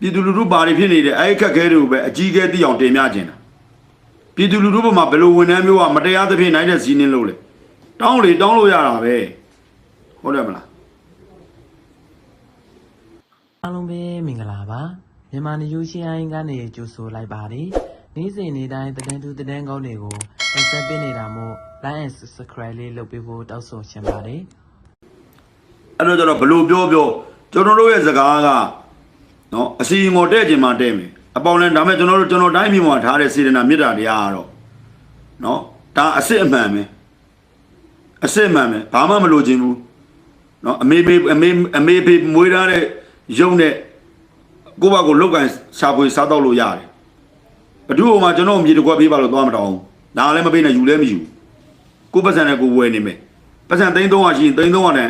ပြည်သူလူထုပါရီဖြစ်နေတဲ့အဲ့ခက်ခဲတွေကိုပဲအကြီးကဲသိအောင်တင်ပြခြင်းတာပြည်သူလူထုဘက်မှာဘယ်လိုဝန်ထမ်းမျိုးကမတရားသဖြင့်နိုင်တဲ့စီးနှင်းလို့လဲတောင်းလို့ရတာပဲဟုတ်တယ်မလားအားလုံးပဲမင်္ဂလာပါမြန်မာနေယူရှင်အိုင်းကနေကြိုဆိုလိုက်ပါတယ်နေ့စဉ်နေ့တိုင်းတည်တည်ကောင်းတွေကိုတင်ဆက်ပေးနေတာမို့ like and subscribe လေးလုပ်ပေးဖို့တောင်းဆိုချင်ပါတယ်အဲ့တော့ကျွန်တော်ဘယ်လိုပြောကျွန်တော်တို့ရဲ့စကားကနော်အစီအငေါ်တဲ့ခြင်းမှတဲ့မယ်အပေါင်းလဲဒါမဲ့ကျွန်တော်တိုင်းပြည်မှာထားတဲ့စေတနာမေတ္တာတရားကတော့နော်ဒါအစစ်အမှန်ပဲဘာမှမလိုချင်ဘူးနော်အမေဖေမွေးထားတဲ့ရုံနဲ့ကိုယ့်ဘာကိုလောက်ကန်ရှာဖွေစားတော့လို့ရတယ်ဘသူ့ဟိုမှာကျွန်တော်မြေတကွက်ပေးပါလို့သွားမတောင်းဒါလည်းမပေးနဲ့ယူလည်းမယူကိုပတ်စံနဲ့ကိုဝယ်နေမယ်ပတ်စံ300ရှိရင်300နဲ့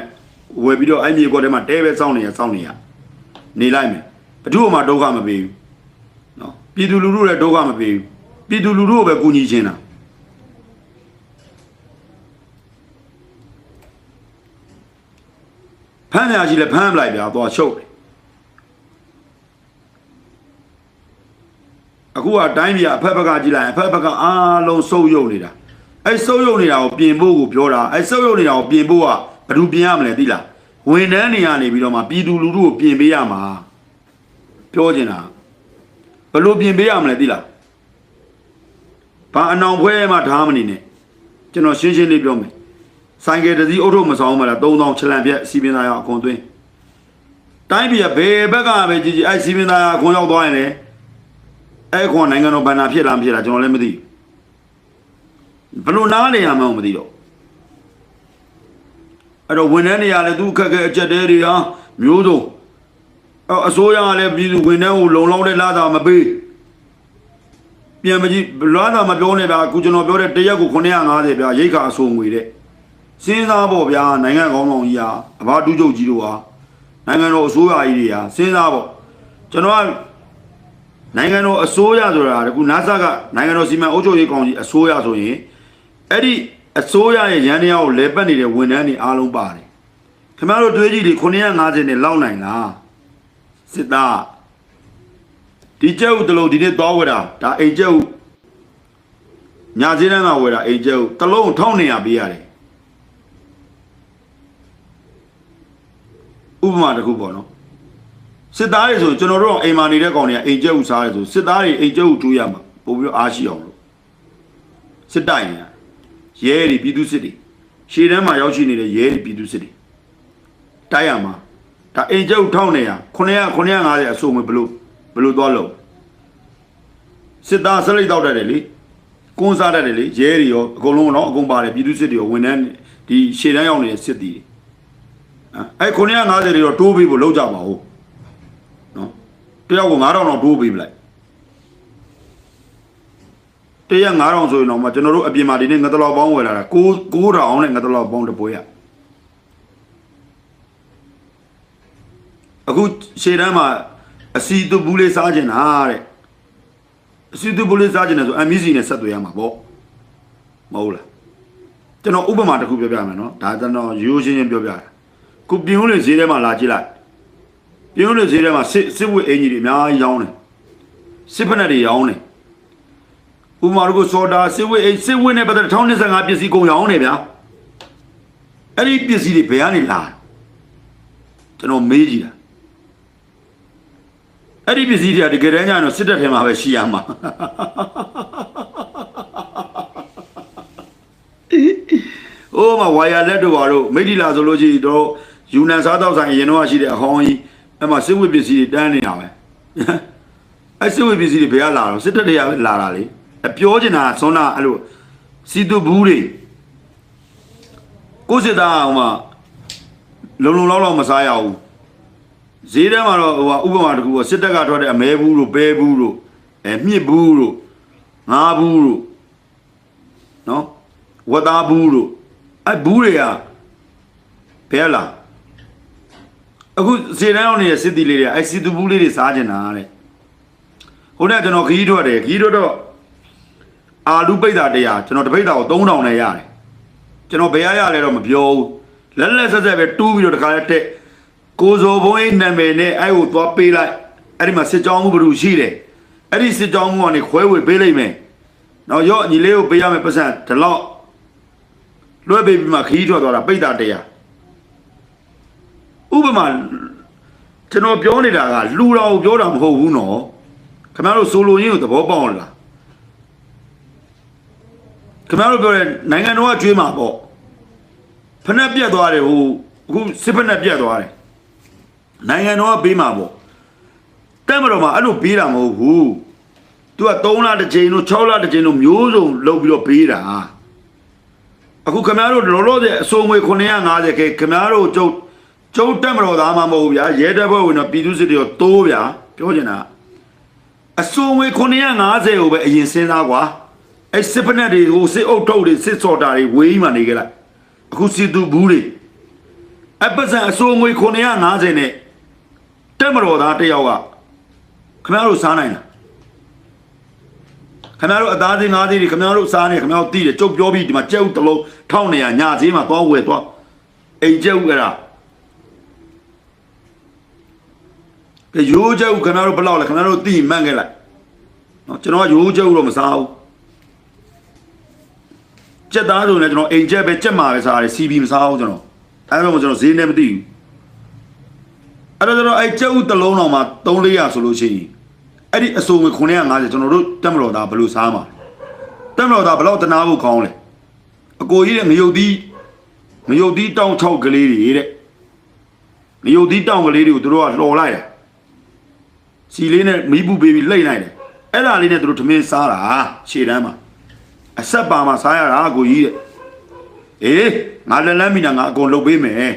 ဝယ်ပြီးတော့အဲ့မြေကွက်ထဲမှာတဲပဲစောင့်နေရနေလိုက်မယ်ဘသူ့ဟိုမှာဒုက္ခမပေးဘူးနော်ပြည်သူလူထုလည်းဒုက္ခမပေးဘူးပြည်သူလူထုကိုပဲကူညီခြင်းတာဖမ်းရရှိလဲဖမ်းလိုက်ဗျာသွားချုပ်တယ်အခုကတိုင်းပြည်အဖက်ဘက်ကကြည့်လိုက်အဖက်ဘက်ကအားလုံးစုပ်ယုပ်နေတာအဲ့စုပ်ယုပ်နေတာကိုပြင်ဖို့ကိုပြောတာအဲ့စုပ်ယုပ်နေတာကိုပြင်ဖို့ကဘယ်သူပြင်ရမလဲသိလားဝန်ထမ်းတွေကနေပြီးတော့မှပြည်သူလူထုကိုပြင်ပေးရမှာပြောချင်တာဘယ်လိုပြင်ပေးရမလဲသိလားဘာအနောင်ဖွဲမှထားမနေနဲ့ကျွန်တော်ရှင်းလေးပြောမယ်ဆိုင်ကယ်တစ်စီးအုပ်ထုပ်မဆောင်မှလား3000ချလန်ပြက်စီပင်သားရအခွန်သွင်းတိုင်းပြည်ဘယ်ဘက်ကပဲကြည့်အဲ့စီပင်သားရအခွန်ရောက်သွားရင်လေအဲ့ခွန်နိုင်ငံတော်ဘဏ္ဍာဖြစ်လားကျွန်တော်လည်းမသိဘယ်လိုနားနေရမှန်းမသိတော့အဲ့တော့ဝန်ထမ်းတွေကလည်းသူ့ခက်ခဲအကြက်တဲတွေဟာမျိုးစုံအစိုးရကလည်းပြည်သူဝန်ထမ်းကိုလုံလောက်တဲ့လာတာမပေးပြန်မကြည့်လာတာမပြောနဲ့ဗျာအခုကျွန်တော်ပြောတဲ့တရက်ကို950ဗျာရိတ်ခါအဆိုငွေတဲ့စဉ်းစားပေါ့ဗျာနိုင်ငံကောင်းဆောင်ကြီးဟာအဘတူးချုပ်ကြီးတို့ဟာနိုင်ငံတော်အစိုးရကြီးတွေဟာစဉ်းစားပေါ့ကျွန်တော်ကနိုင်ငံတော်အစိုးရဆိုတာကနာဆာကနိုင်ငံတော်စီမံအုပ်ချုပ်ရေးကောင်စီအစိုးရဆိုရင်အဲ့ဒီအစိုးရရဲ့ရန်တရားကိုလဲပတ်နေတဲ့ဝန်ထမ်းတွေအားလုံးပါတယ်ခင်ဗျားတို့တွေးကြည့်လေ950နဲ့လောက်နိုင်လားစစ်သားဒီကျုပ်တလုံးဒီနေ့သွားဝယ်တာဒါအိမ်ကျုပ်ညာစင်းတန်းကဝယ်တာအိမ်ကျုပ်တလုံး1200ပေးရတယ်ဥပမာတစ်ခုပေါ့နော်စစ်သားတွေဆိုကျွန်တော်တို့အိမ်မာနေတဲ့ကောင်တွေကအိမ်ကျုပ်စားတယ်ဆိုစစ်သားတွေအိမ်ကျုပ်တူးရမှာပို့ပြီးအားရှိအောင်လို့စစ်တိုင်နေတာရဲတွေပြည်သူစစ်တွေရှေ့တန်းမှာရောက်ရှိနေတဲ့ရဲတွေပြည်သူစစ်တွေတိုက်ရမှာဒါအိမ်ကျုပ်950အဆိုငွေဘလို့သွားလို့စစ်သားစလိတ်တောက်တတ်တယ်လေကွန်းစားတတ်တယ်လေရဲတွေရောအကုန်လုံးတော့အကုန်ပါတယ်ပြည်သူစစ်တွေရောဝန်ထမ်းဒီရှေ့တန်းရောက်နေတဲ့စစ်တီအဲ့950တွေတော့တိုးပေးဖို့လောက်ကြပါဦးနော်တယောက်ကို9000တော့တိုးပေးပလိုက်တရက်9000ဆိုရင်တော့မှကျွန်တော်တို့အပြင်မှာဒီနေ့ငါတလောက်ပေါင်းဝယ်လာတာ9000နဲ့ငါတလောက်ပေါင်းတပွဲရအခုရှေ့တန်းမှာအစီတူဘူးလေးစားကျင်တာတဲ့အစီတူဘူးလေးစားကျင်တယ်ဆို MEC နဲ့ဆက်သွယ်ရမှာပေါ့မဟုတ်လားကျွန်တော်ဥပမာတစ်ခုပြောပြမယ်နော်ဒါကျွန်တော်ရိုးရှင်းပြောပြတာခုပြင်းဦးလေးဈေးထဲမှာလာကြည့်လိုက်ပြင်းဦးလေးဈေးထဲမှာစစ်ဝတ်အင်ကြီးတွေအများကြီးရောင်းတယ်စစ်ဖက်နဲ့တွေရောင်းတယ်ဥပမာတို့စောတာစစ်ဝတ်နဲ့ပတ်သက်1025ပစ္စည်းကုန်ရောင်းနေဗျာအဲ့ဒီပစ္စည်းတွေဘယ်ကနေလာကျွန်တော်မေးကြည့်တာအဲ့ဒီပစ္စည်းတွေကတကယ်တမ်းကျတော့စစ်တပ်ထဲမှာပဲရှိရမှာအိုးမဝါယာလက်တို့ဘာလို့မိထီလာဆိုလို့ရှိရင်တော့ယူနန်စားတော့ဆိုင်ရင်တော့ရှိတဲ့အဟောင်းကြီးအဲ့မှာစစ်ဝတ်ပစ္စည်းတွေတန်းနေတာပဲအဲ့စစ်ဝတ်ပစ္စည်းတွေဘယ်ကလာတော့စစ်တပ်တွေကပဲလာတာလေပြောချင်တာဆွမ်းနာအဲ့လိုစီတူဘူးတွေကိုစစ်သားဟိုမှာလုံလောက်မစားရဘူးဈေးထဲမှာတော့ဟိုဥပမာတခုကစစ်တပ်ကထွက်တဲ့အမဲဘူးတို့ပဲဘူးတို့မြစ်ဘူးတို့ငါးဘူးတို့နော်ဝတ်သားဘူးတို့အဲ့ဘူးတွေကဘယ်လာအခုဈေးထဲအောင်နေတဲ့စစ်တီလေးတွေအဲ့စီတူဘူးလေးတွေစားကျင်တာတဲ့ဟိုနေ့ကျွန်တော်ခီးထွက်တယ်ခီးထွက်တော့အာလူပိတ်တာ100ကျွန်တော်တပိတ်တာကို3000နဲ့ရတယ်ကျွန်တော်ဘယ်ရလဲတော့မပြောဘူးလက်ဆက်ပဲတူးပြီးတော့တခါလဲတက်ကိုဇော်ဘုံအိနာမည်နဲ့အဲ့ကိုသွားပေးလိုက် အဲ့ဒီမှာစစ်ကြောင်းမှုဘယ်လိုရှိတယ်အဲ့ဒီစစ်ကြောင်းမှုကနေခွဲဝေပေးလိုက်မယ်နော်ရော့ညီလေးကိုပေးရမယ်ပတ်စံဒီလောက်လွှဲပေးပြီးမှခီးထွက်သွားတာပိတ်တာတရားဥပမာကျွန်တော်ပြောနေတာကလူတော်ကိုပြောတာမဟုတ်ဘူးနော်ခင်ဗျားတို့ဆိုလိုရင်းကိုသဘောပေါက်လားခင်ဗျားတို့ပြောတဲ့နိုင်ငံတော်ကကျွေးမှာပေါ့ဖက်ပြက်သွားတယ်ဟိုအခုစစ်ဖက်နဲ့ပြက်သွားတယ်နိုင်ငံတော်ကပေးမှာပေါ့တက်မတော်မှာအဲ့လိုပေးတာမဟုတ်ဘူးသူက3လတစ်ချိန်တို့6လတစ်ချိန်တို့မျိုးစုံလုပ်ပြီးတော့ပေးတာအခုခင်ဗျားတို့လောလောဆယ်အစုံငွေ950ခဲခင်ဗျားတို့ကျုပ်တက်မတော်သားမှမဟုတ်ဗျာရဲတပ်ဖွဲ့ဝင်တော့ပြည်သူစစ်တွေတော့တိုးဗျာပြောချင်တာအစုံငွေ950ကိုပဲအရင်စဉ်းစားကွာအဲ့စစ်ဖက်နဲ့တွေဟိုစစ်အုပ်ထုတ်တွေစစ်စော်တာတွေဝေးမှနေကြလိုက်အခုစစ်သူဘူးတွေအပတ်စံအစုံငွေ950နဲ့တက်မတော်သားတယောက်ကခင်ဗျားတို့စားနိုင်လားခင်ဗျားတို့အသားသေးငါးသေးတွေခင်ဗျားတို့စားနေခင်ဗျားတို့တီးတယ်ကျုပ်ပြောပြီးဒီမှာကြက်ဥတစ်လုံး1900ညဈေးမှာသွားဝယ်သွားအိမ်ကျက်ဥအဲ့ဒါရိုးကျက်ဥခင်ဗျားတို့ဘယ်လောက်လဲခင်ဗျားတို့တီးမှန်းခဲ့လိုက်နော်ကျွန်တော်ကရိုးကျက်ဥတော့မစားဘူးကြက်သားဆိုရင်ကျွန်တော်အိမ်ကျက်ပဲကြက်မှာပဲစားရတယ်စီဘီမစားဘူးကျွန်တော်အဲ့တော့ကျွန်တော်ဈေးနဲ့မသိဘူးအဲ့တော့ကျွန်တော်အဲ့ကျက်ဥတစ်လုံးတော့မှ300ဆိုလို့ရှိရင်အဲ့ဒီအစုံငွေ950ကျွန်တော်တို့တက်မတော်သားဘယ်လိုစားမှာတက်မတော်သားဘယ်လောက်တနာဖို့ကောင်းလဲအကိုကြီးတဲ့ငရုတ်သီးတောင်း6ကလေးတွေတဲ့ငရုတ်သီးတောင်းကလေးတွေကိုတို့ကလှော်လိုက်တယ်စီလေးနဲ့မီးပူပေးပြီးလှိမ့်လိုက်တယ်အဲ့ဒါလေးနဲ့တို့ထမင်းစားတာရှေ့တန်းမှာအဆက်ပါမှာစားရတာအကိုကြီးတဲ့အေးငါလက်မိတာငါအကုန်လုပ်ပေးမယ်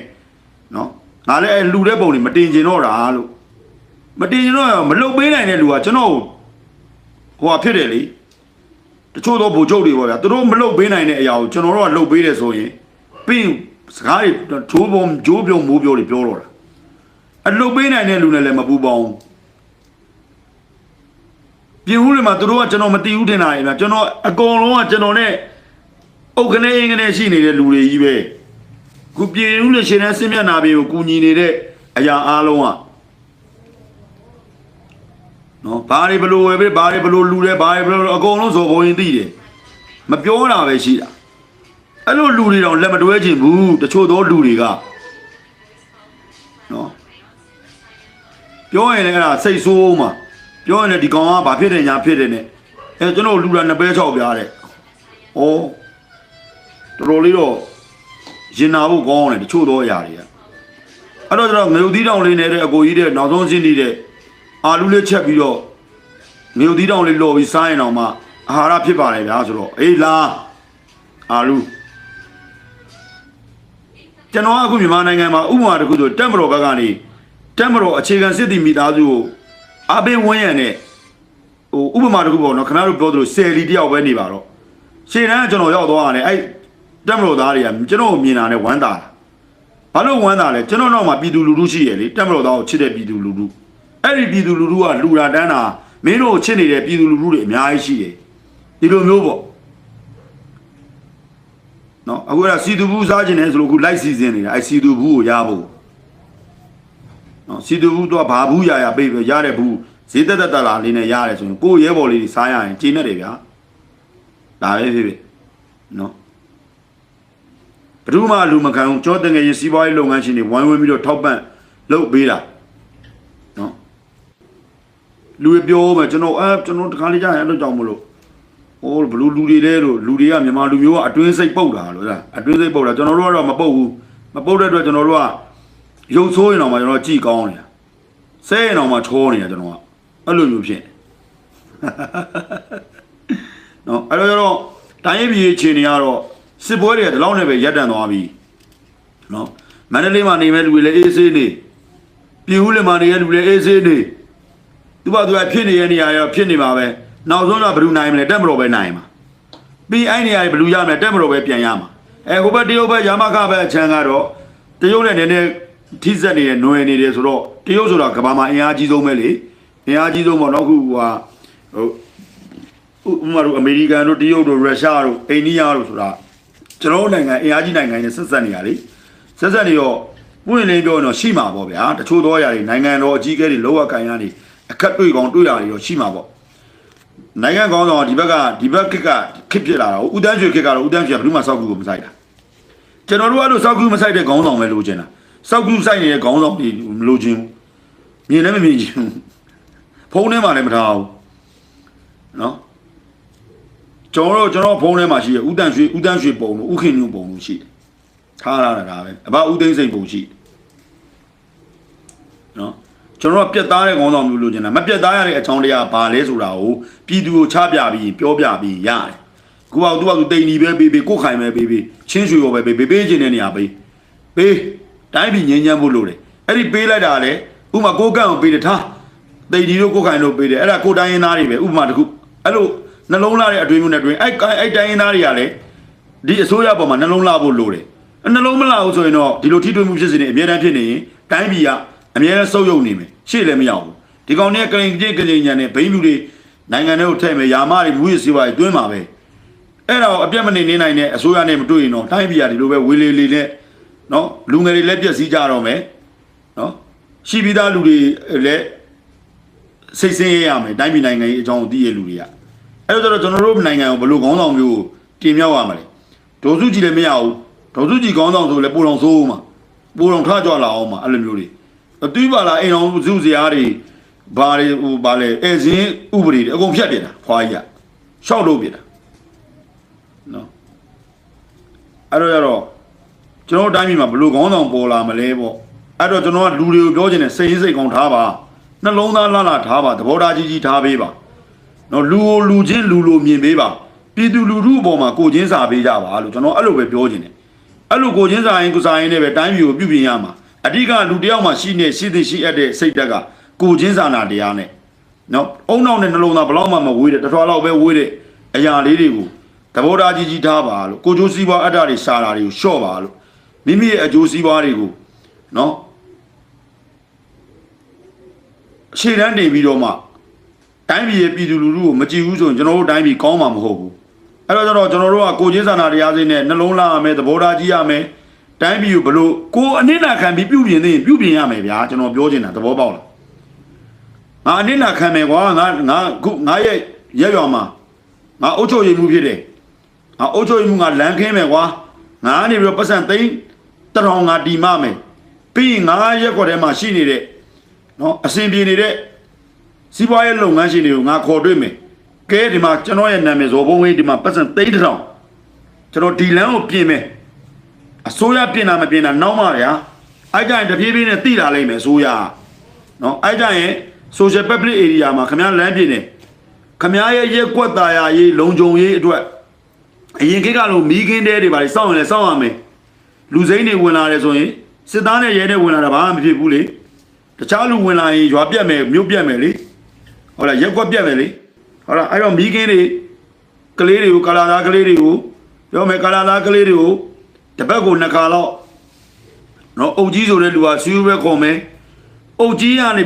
နော်ငါလည်းအဲ့လူတဲ့ပုံတွေမတင်ကျင်တော့တာလို့မတင်ကျင်တော့မလုပ်ပေးနိုင်တဲ့လူကကျွန်တော်ဟိုဟာဖြစ်တယ်လေတချို့တော့ဗိုလ်ချုပ်တွေပေါ့ဗျာသူတို့မလုပ်ပေးနိုင်တဲ့အရာကိုကျွန်တော်တို့ကလုပ်ပေးတယ်ဆိုရင်ပြီးစကားတွေဂျိုးပြုံမိုးပြောတွေပြောတော့တာအလုပ်ပေးနိုင်တဲ့လူနဲ့လည်းမပူပေါင်းပြင်ဦးတွေမှာသူတို့ကကျွန်တော်မတီးဘူးထင်တာလေဗျာကျွန်တော်အကုန်လုံးကကျွန်တော်နဲ့အုတ်ကနေအင်းကနေရှိနေတဲ့လူတွေကြီးပဲခုပြင်ဦးတွေရှင်တဲ့စစ်မျက်နှာပြင်ကိုကူညီနေတဲ့အရာအားလုံးကနော်ဘာတွေဘလို့ဝယ်ပဲဘာတွေဘလို့လူတယ်ဘာတွေဘလို့အကုန်လုံးဇော်ဘုံရင်သိတယ်မပြောတာပဲရှိတာအဲ့လိုလူတွေတော့လက်မတွဲချင်ဘူးတချို့သောလူတွေကနော်ပြောရင်လည်းအဲ့ဒါစိတ်ဆိုးမှာပြောရင်လည်းဒီကောင်ကဘာဖြစ်တယ်ညာဖြစ်တယ်နဲ့အဲကျွန်တော်လူတာ2ပဲ6ပြားတဲ့ဩတော်တော်လေးတော့ရင်နာဖို့ကောင်းတယ်တချို့သောအရာတွေကအဲ့တော့ကျွန်တော်ငရုတ်သီးတောင်လေးနဲ့တဲ့အကိုကြီးတဲ့နောက်ဆုံးရှင်းနေတဲ့အာလူလေးချက်ပြီးတော့ငရုတ်သီးတောင်လေးလော်ပြီးစားရင်တော့မှအာဟာရဖြစ်ပါလေဗျာဆိုတော့အေးလားအာလူကျွန်တော်အခုမြန်မာနိုင်ငံမှာဥပမာတစ်ခုဆိုတက်မတော်ဘက်ကနေတက်မတော်အခြေခံစစ်တီမိသားစုကိုအပေးဝန်းရံနဲ့ဟိုဥပမာတစ်ခုပေါ့နော်ခင်ဗျားတို့ပြောသလိုဆယ်လီတယောက်ပဲနေပါတော့ရှေ့တန်းကကျွန်တော်ရောက်သွားတယ်အဲ့တက်မတော်သားတွေကကျွန်တော်ကိုမြင်တာနဲ့ဝမ်းသာတာဘာလို့ဝမ်းသာလဲကျွန်တော်တော့မှပြည်သူလူထုရှိရလေတက်မတော်သားကိုချစ်တဲ့ပြည်သူလူထုအဲ့ဒီပြည်သူလူထုကလူတာတန်းတာမင်းတို့ချစ်နေတဲ့ပြည်သူလူထုတွေအများကြီးရှိတယ်ဒီလိုမျိုးပေါ့နော်အခုကစီတူဘူးစားခြင်းနဲ့ဆိုလို့အခုလိုက်စီစဉ်နေတာအဲ့စီတူဘူးကိုရဖို့နော်စီတူဘူးတော့ဘာဘူးရပေးရတဲ့ဘူးဈေးတက်လာလေးနဲ့ရတယ်ဆိုရင်ကိုရဲဘော်လေးစားရရင်ကျင်းနေတယ်ဗျာဒါပဲဖြစ်ဖြစ်နော်ဘယ်သူမှလူမခံဘူးကြောတငယ်ရေးစီးပွားရေးလုပ်ငန်းရှင်တွေဝိုင်းဝန်းပြီးတော့ထောက်ပံ့လုပ်ပေးတာနော်လူတွေပြောမယ်ကျွန်တော်တခါလေးကြာရင်အဲ့လိုကြောင့်မလို့ဟိုဘလူလူတွေလဲလို့လူတွေကမြန်မာလူမျိုးကအတွင်းစိတ်ပုတ်တာလို့လားအတွင်းစိတ်ပုတ်တာကျွန်တော်တို့ကတော့မပုတ်ဘူးမပုတ်တဲ့အတွက်ကျွန်တော်တို့ကရုပ်ဆိုးရင်တော့မှကျွန်တော်ကြည်ကောင်းနေတာဆဲရင်တော့မှချောနေတာကျွန်တော်ကအဲ့လိုမျိုးဖြစ်နော်အဲ့တော့တိုင်းပြည်အခြေအနေကတော့စစ်ပွဲတွေကဒီလောက်နဲ့ပဲရပ်တန့်သွားပြီနော်မန္တလေးမှာနေမဲ့လူတွေလည်းအေးဆေးနေပြည်ဦးလင်မှာနေတဲ့လူတွေအေးဆေးနေသူကဖြစ်နေတဲ့နေရာရောဖြစ်နေပါပဲနောက်ဆုံးတော့ဘယ်သူနိုင်မလဲတက်မတော်ပဲနိုင်မှာပြီးအဲ့နေရာဘယ်သူရမလဲတက်မတော်ပဲပြန်ရမှာဟိုဘက်တရုတ်ဘက်ရမခဘက်အချမ်းကတော့တရုတ်နဲ့နည်းနည်းထိစက်နေတယ်ຫນွယ်နေတယ်ဆိုတော့တရုတ်ဆိုတာကမ္ဘာမှာအင်အားကြီးဆုံးပဲလေအင်အားကြီးဆုံးပေါ့နော်ခုဟိုဥမာတို့အမေရိကန်တို့တရုတ်တို့ရုရှားတို့အိန္ဒိယတို့ဆိုတာကျွန်တော်နိုင်ငံအင်အားကြီးနိုင်ငံတွေဆက်ဆက်နေရလေဆက်ဆက်နေတော့ပွင့်လင်းပြောရင်တော့ရှိမှာပေါ့ဗျာတချို့သောအရာတွေနိုင်ငံတော်အကြီးအကဲတွေလောကကန်ရနေ အခက်တွေ့ကောင်းတွေ့တာတွေရောရှိမှာပေါ့နိုင်ငံကောင်းဆောင်ဒီဘက်ခစ်ဖြစ်လာတော့ဦးတန်းရွှေခစ်ကတော့ဦးတန်းရွှေကဘယ်သူမှစောက်ကူကိုမဆိုင်တာကျွန်တော်တို့အဲ့လိုစောက်ကူမဆိုင်တဲ့ခေါင်းဆောင်ပဲလိုချင်တာစောက်ကူဆိုင်နေတဲ့ခေါင်းဆောင်တွေမလိုချင်ဘူးမြင်လည်းမမြင်ချင်ဘူးဖုန်းထဲမှာလည်းမထားဘူးနော်ကျွန်တော်ဖုန်းထဲမှာရှိရဦးတန်းရွှေပုံလို့ဦးခင်ညွန့်ပုံလို့ရှိတယ်ထားလာတာပဲအဘဦးသိန်းစိန်ပုံရှိနော်ကျွန်တော်ကပြက်သားတဲ့ခေါင်းဆောင်မျိုးလိုချင်တာမပြက်သားရတဲ့အချောင်းတရားဘာလဲဆိုတာကိုပြည်သူကိုချပြပြီးပြောပြပြီးရတယ်ကိုကသူ့ဘာသူတိန်ဒီပဲပေးကိုခိုင်ပဲပေးချင်းရွှေရောပဲပေးခြင်းတဲ့နေရာပေးတိုင်းပြည်ငင်းချမ်းဖို့လိုတယ်အဲ့ဒီပေးလိုက်တာလေဥမာကိုကန့်ကိုပေးတယ်ထားတိန်ဒီတို့ကိုခိုင်တို့ပေးတယ်အဲ့ဒါကိုတိုင်းရင်းသားတွေပဲဥပမာတခုအဲ့လိုနှလုံးလာတဲ့အတွင်းမျိုးနဲ့တွင်အဲ့တိုင်းရင်းသားတွေကလည်းဒီအစိုးရပေါ်မှာနှလုံးလာဖို့လိုတယ်နှလုံးမလာဘူးဆိုရင်တော့ဒီလိုထိတွေ့မှုဖြစ်စေနေအများတန်းဖြစ်နေရင်တိုင်းပြည်ကအများနဲ့ဆုပ်ယုပ်နေမယ်ရှေ့လည်းမရဘူးဒီကောင်တွေကကလိန်ညာနဲ့ဘိန်းလူတွေနိုင်ငံတွေကိုထည့်မယ်ယာမတွေလူကြီးစီးပွားရေးတွင်းမှာပဲအဲ့ဒါကိုအပြတ်မနေနိုင်တဲ့အစိုးရနဲ့မတွေ့ရင်တော့တိုင်းပြည်ကဒီလိုပဲဝေလေလေနဲ့နော်လူငယ်တွေလည်းပြက်စီးကြတော့မယ်နော်ရှိပြီးသားလူတွေလည်းစိတ်ဆင်းရဲရမယ်တိုင်းပြည်နိုင်ငံရေးအကြောင်းကိုသိရလူတွေကအဲ့တော့ကျွန်တော်တို့နိုင်ငံကိုဘယ်လိုခေါင်းဆောင်မျိုးတင်မြောက်ရမှာလဲဒေါ်စုကြည်လည်းမရဘူးဒေါ်စုကြည်ခေါင်းဆောင်ဆိုလည်းပိုတော်ဆိုးမှာပိုတော်ထကြွလာအောင်မှာအဲ့လိုမျိုးတွေတူးပါလားအိမ်တော်စုစရာတွေဘာတွေဟိုဘာလဲအဲစင်းဥပဒေတွေအကုန်ဖြတ်ပြတာဖွာကြီးကရှောက်လို့ပြတာနော်အဲ့တော့ကျွန်တော်တိုင်းပြည်မှာဘယ်လိုခေါင်းဆောင်ပေါ်လာမလဲပေါ့အဲ့တော့ကျွန်တော်ကလူတွေကိုပြောချင်တယ်စိတ်ရင်းစိတ်ကောင်းထားပါနှလုံးသားလှထားပါသဘောထားကြီးထားပေးပါနော်လူကိုလူချင်းလူလိုမြင်ပေးပါပြည်သူလူထုအပေါ်မှာကိုချင်းစာပေးကြပါလို့ကျွန်တော်အဲ့လိုပဲပြောချင်တယ်အဲ့လိုကိုချင်းစာရင်ကိုစာရင်နဲ့ပဲတိုင်းပြည်ကိုပြုပြင်ရမှာအဓိကလူတယောက်မှရှိအပ်တဲ့စိတ်တက်ကကိုချင်းစာနာတရားနဲ့နော်အုံနောက်နဲ့နှလုံးသားဘလောက်မှမဝေးတဲ့တစ်ထွာလောက်ပဲဝေးတဲ့အရာလေးတွေကိုသဘောထားကြီးထားပါလို့ကိုကျိုးစည်းပွားအတ္တတွေစာတာတွေကိုလျှော့ပါလို့မိမိရဲ့အကျိုးစည်းပွားတွေကိုနော်ရှေ့တန်းတင်ပြီးတော့မှတိုင်းပြည်ရဲ့ပြည်သူလူထုကိုမကြည့်ဘူးဆိုရင်ကျွန်တော်တို့တိုင်းပြည်ကောင်းမှာမဟုတ်ဘူးအဲ့တော့ကျွန်တော်တို့ကကိုချင်းစာနာတရားစိတ်နဲ့နှလုံးလာရမယ်သဘောထားကြီးရမယ်တိုင်းပြည်ကိုဘလို့ကိုအနစ်နာခံပြီးပြုပြင်နေရင်ပြုပြင်ရမယ်ဗျာကျွန်တော်ပြောချင်တာသဘောပေါက်လားငါအနစ်နာခံမယ်ကွာငါရဲ့ရက်ရွာမှာငါအုတ်ချုပ်ရည်မှုဖြစ်တယ်ငါအုတ်ချုပ်ရည်မှုငါလမ်းခင်းမယ်ကွာငါကနေပြီးတော့ပတ်စံသိန်း1000ငါတီမမယ်ပြီးရင်ငါရက်ကွက်ထဲမှာရှိနေတဲ့နော်အစဉ်ပြေနေတဲ့စီးပွားရေးလုပ်ငန်းရှင်တွေကိုငါခေါ်တွေ့မယ်ကဲဒီမှာကျွန်တော်ရဲ့နာမည်ဇော်ဘုံဝင်းဒီမှာပတ်စံသိန်း1000ကျွန်တော်ဒီလမ်းကိုပြင်မယ်အစိုးရပြင်တာမပြင်တာနောက်မှဗျာအဲ့ကြရင်တပြေးပြေးနဲ့တိလာလိမ့်မယ်အစိုးရနော်အဲ့ကြရင် social public area မှာခမည်းလမ်းပြင်နေခမည်းရဲ့ရက်ကွက်သားရရေးလုံခြုံရေးအတွက်အရင်ခေတ်ကလိုမီးခင်းတဲတွေပါစောင့်ရင်လည်းစောင့်ရမယ်လူစိမ်းတွေဝင်လာတယ်ဆိုရင်စစ်သားနဲ့ရဲနဲ့ဝင်လာတာဘာမှမဖြစ်ဘူးလေတခြားလူဝင်လာရင်ရွာပြတ်မယ်မြို့ပြတ်မယ်လေဟုတ်လားရက်ကွက်ပြတ်မယ်လေဟုတ်လားအဲ့တော့မီးခင်းတွေကလေးတွေကိုကာလာသားကလေးတွေကိုပြောမယ်ကာလာသားကလေးတွေကိုတပတ်ကို2ခါလောက်နော်အုပ်ကြီးဆိုတဲ့လူကစီးယူပဲခေါ်မယ်အုပ်ကြီးကနေ